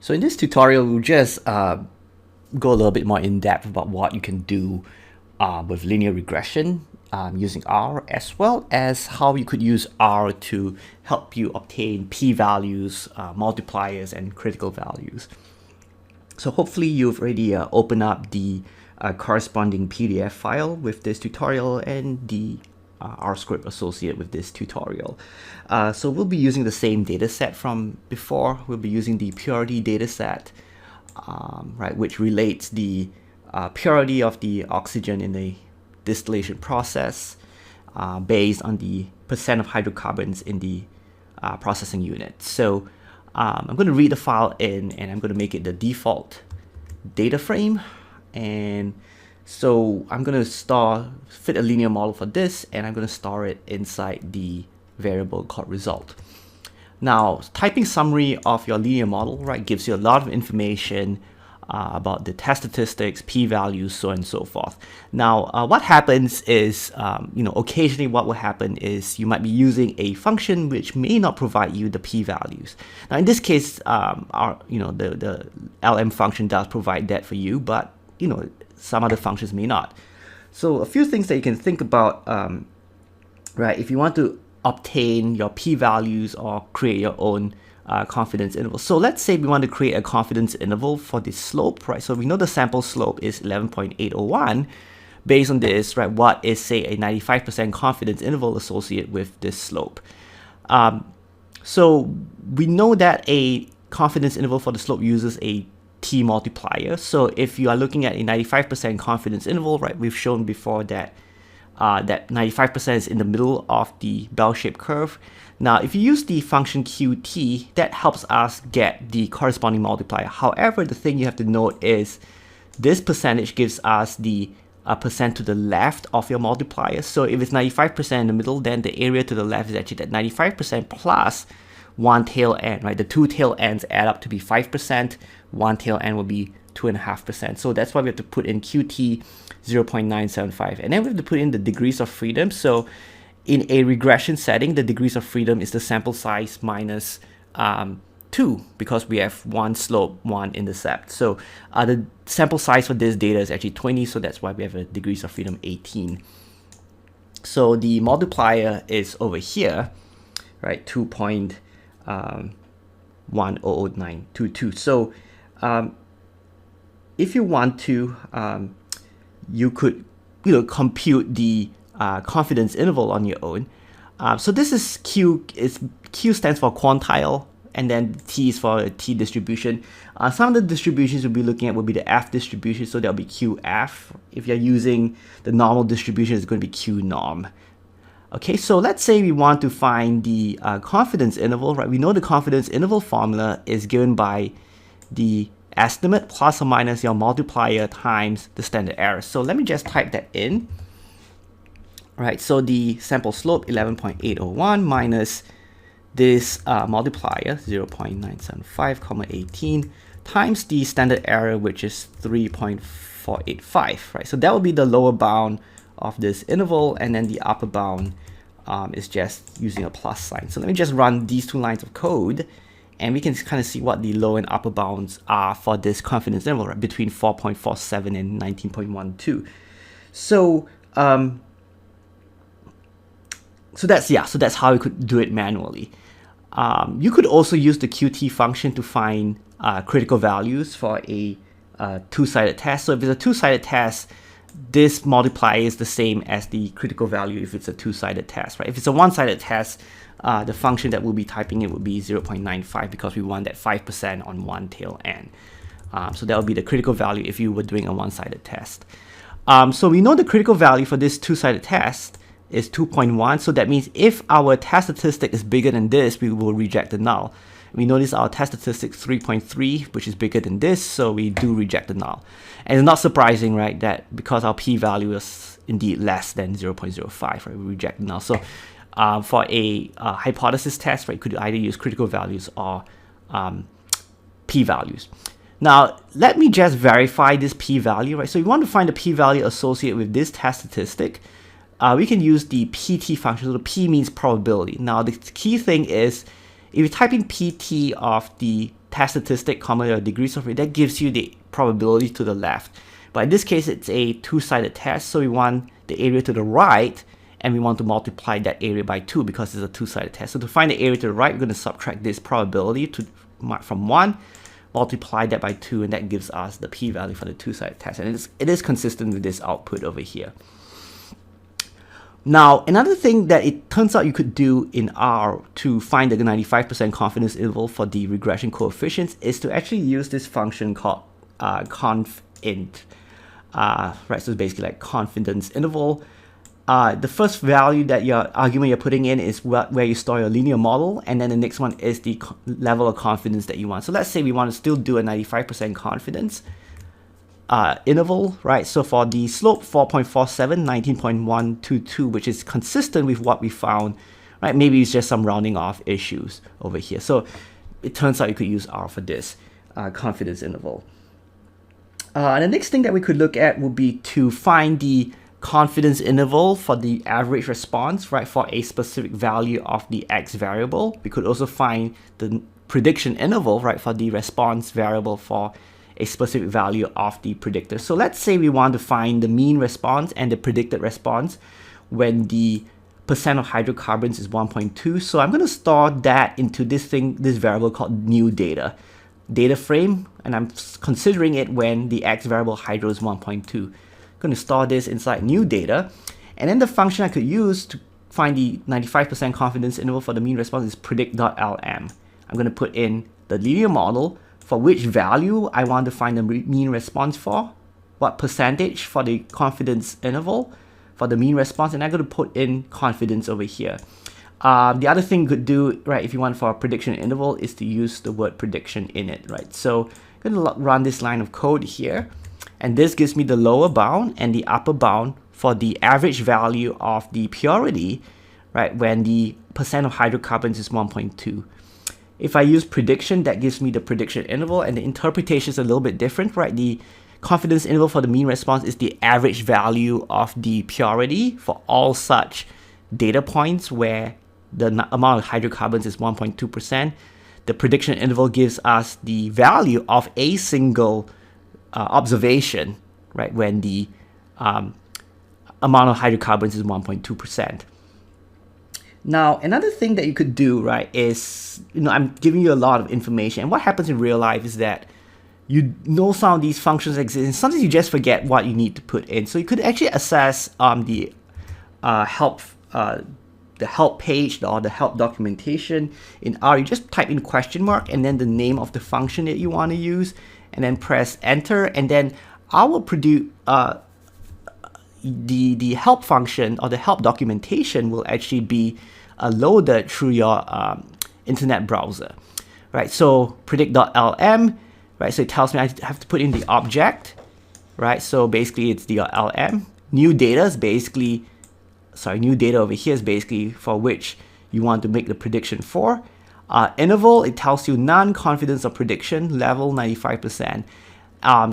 So in this tutorial, we'll just go a little bit more in depth about what you can do with linear regression using R, as well as how you could use R to help you obtain p-values, multipliers, and critical values. So hopefully you've already opened up the corresponding PDF file with this tutorial and the R script associated with this tutorial. So we'll be using the same data set from before. We'll be using the purity data set, right, which relates the purity of the oxygen in the distillation process based on the percent of hydrocarbons in the processing unit. So I'm going to read the file in, and I'm going to make it the default data frame. And so I'm going to fit a linear model for this, and I'm going to store it inside the variable called result. Now, typing summary of your linear model, right, gives you a lot of information about the test statistics, p-values, so on and so forth. Now, what happens is, occasionally what will happen is you might be using a function which may not provide you the p-values. Now, in this case, the LM function does provide that for you, but some other functions may not. So a few things that you can think about, right? If you want to obtain your p-values or create your own confidence interval. So let's say we want to create a confidence interval for the slope, right? So we know the sample slope is 11.801. Based on this, right, what is, say, a 95% confidence interval associated with this slope? So we know that a confidence interval for the slope uses a t multiplier. So if you are looking at a 95% confidence interval, right, we've shown before that that 95% is in the middle of the bell-shaped curve. Now, if you use the function qt, that helps us get the corresponding multiplier. However, the thing you have to note is this percentage gives us the percent to the left of your multiplier. So if it's 95% in the middle, then the area to the left is actually that 95% plus one tail end, right? The two tail ends add up to be 5%. One tail end will be 2.5%. So that's why we have to put in qt 0.975. And then we have to put in the degrees of freedom. So in a regression setting, the degrees of freedom is the sample size minus 2, because we have one slope, one intercept. So the sample size for this data is actually 20, so that's why we have a degrees of freedom 18. So the multiplier is over here, right, 2.100922. So if you want to, you could compute the confidence interval on your own. So this is Q. Q stands for quantile, and then T is for T distribution. Some of the distributions we'll be looking at will be the F distribution, so that'll be QF. If you're using the normal distribution, it's going to be Q norm. Okay, so let's say we want to find the confidence interval, right? We know the confidence interval formula is given by the estimate plus or minus your multiplier times the standard error. So let me just type that in. Right, so the sample slope 11.801 minus this multiplier 0.975, 18 times the standard error, which is 3.485, right? So that will be the lower bound of this interval, and then the upper bound is just using a plus sign. So let me just run these two lines of code, and we can kind of see what the lower and upper bounds are for this confidence interval, right, between 4.47 and 19.12. So So that's how you could do it manually. You could also use the qt function to find critical values for a two-sided test. So if it's a two-sided test, this multiplier is the same as the critical value if it's a two-sided test, right? If it's a one-sided test, the function that we'll be typing in would be 0.95, because we want that 5% on one tail end. So that would be the critical value if you were doing a one-sided test. So we know the critical value for this two-sided test is 2.1. So that means if our test statistic is bigger than this, we will reject the null. We notice our test statistic 3.3, which is bigger than this, so we do reject the null. And it's not surprising, right, that because our p-value is indeed less than 0.05, right, we reject the null. So for a hypothesis test, right, you could either use critical values or p-values. Now, let me just verify this p-value, right? So we want to find the p-value associated with this test statistic. We can use the pt function. So the p means probability. Now, the key thing is, if you type in pt of the test statistic, comma your degrees of freedom, that gives you the probability to the left. But in this case, it's a two-sided test, so we want the area to the right, and we want to multiply that area by 2 because it's a two-sided test. So to find the area to the right, we're going to subtract this probability from 1, multiply that by 2, and that gives us the p-value for the two-sided test. And it is consistent with this output over here. Now, another thing that it turns out you could do in R to find the 95% confidence interval for the regression coefficients is to actually use this function called confint. Right, so it's basically like confidence interval. The first value that your argument you're putting in is where you store your linear model, and then the next one is the level of confidence that you want. So let's say we want to still do a 95% confidence interval, right? So for the slope 4.47, 19.122, which is consistent with what we found, right? Maybe it's just some rounding off issues over here. So it turns out you could use R for this confidence interval. The next thing that we could look at would be to find the confidence interval for the average response, right, for a specific value of the X variable. We could also find the prediction interval, right, for the response variable for a specific value of the predictor. So let's say we want to find the mean response and the predicted response when the percent of hydrocarbons is 1.2. So I'm going to store that into this variable called new data frame, and I'm considering it when the X variable hydro is 1.2. I'm going to store this inside new data, and then the function I could use to find the 95% confidence interval for the mean response is predict.lm. I'm going to put in the linear model for which value I want to find the mean response for, what percentage for the confidence interval for the mean response, and I'm going to put in confidence over here. The other thing you could do, right, if you want for a prediction interval, is to use the word prediction in it, right? So I'm going to run this line of code here, and this gives me the lower bound and the upper bound for the average value of the purity, right, when the percent of hydrocarbons is 1.2. If I use prediction, that gives me the prediction interval, and the interpretation is a little bit different, right? The confidence interval for the mean response is the average value of the purity for all such data points where the amount of hydrocarbons is 1.2%. The prediction interval gives us the value of a single observation, right, when the amount of hydrocarbons is 1.2%. Now, another thing that you could do, right, is, I'm giving you a lot of information, and what happens in real life is that you know some of these functions exist, and sometimes you just forget what you need to put in. So you could actually access the help page or the help documentation in R. You just type in question mark and then the name of the function that you want to use, and then press enter, and then I will produce the help function, or the help documentation will actually be loaded through your internet browser, right? So predict.lm, right? So it tells me I have to put in the object, right? So basically it's the lm. New data is basically, new data over here is basically for which you want to make the prediction for. Interval, it tells you none, confidence or prediction, level 95%.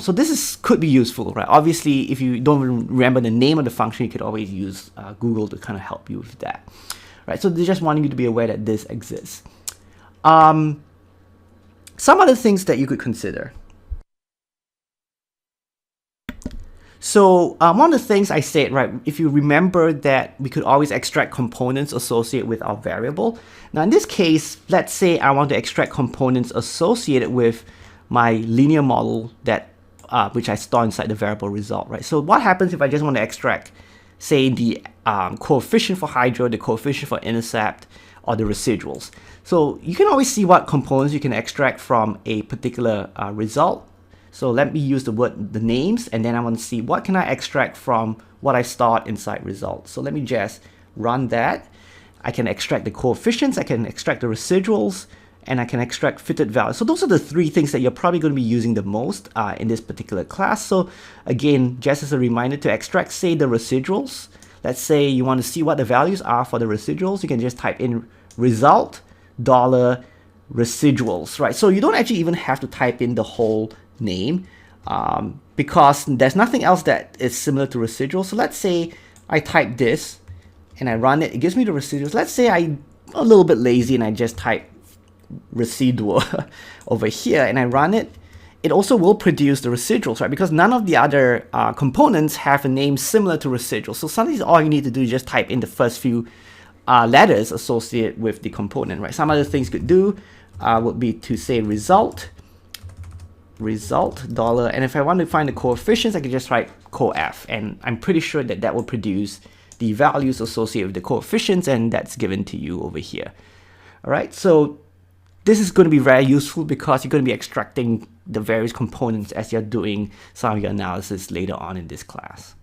So this could be useful, right? Obviously, if you don't remember the name of the function, you could always use Google to kind of help you with that, right? So they're just wanting you to be aware that this exists. Some other things that you could consider. So one of the things I said, right, if you remember that we could always extract components associated with our variable. Now in this case, let's say I want to extract components associated with my linear model that which I store inside the variable result, right? So what happens if I just want to extract, say, the coefficient for hydro, the coefficient for intercept, or the residuals? So you can always see what components you can extract from a particular result. So let me use the names, and then I want to see what can I extract from what I stored inside results. So let me just run that. I can extract the coefficients, I can extract the residuals, and I can extract fitted values. So those are the three things that you're probably going to be using the most in this particular class. So again, just as a reminder, to extract, say, the residuals, let's say you want to see what the values are for the residuals, you can just type in result $residuals, right? So you don't actually even have to type in the whole name because there's nothing else that is similar to residuals. So let's say I type this and I run it, it gives me the residuals. Let's say I'm a little bit lazy and I just type residual over here and I run it, it also will produce the residuals, right? Because none of the other components have a name similar to residual. So sometimes all you need to do is just type in the first few letters associated with the component, right? Some other things you could do would be to say result dollar, and if I want to find the coefficients, I can just write coef, and I'm pretty sure that that will produce the values associated with the coefficients, and that's given to you over here. All right, so this is going to be very useful because you're going to be extracting the various components as you're doing some of your analysis later on in this class.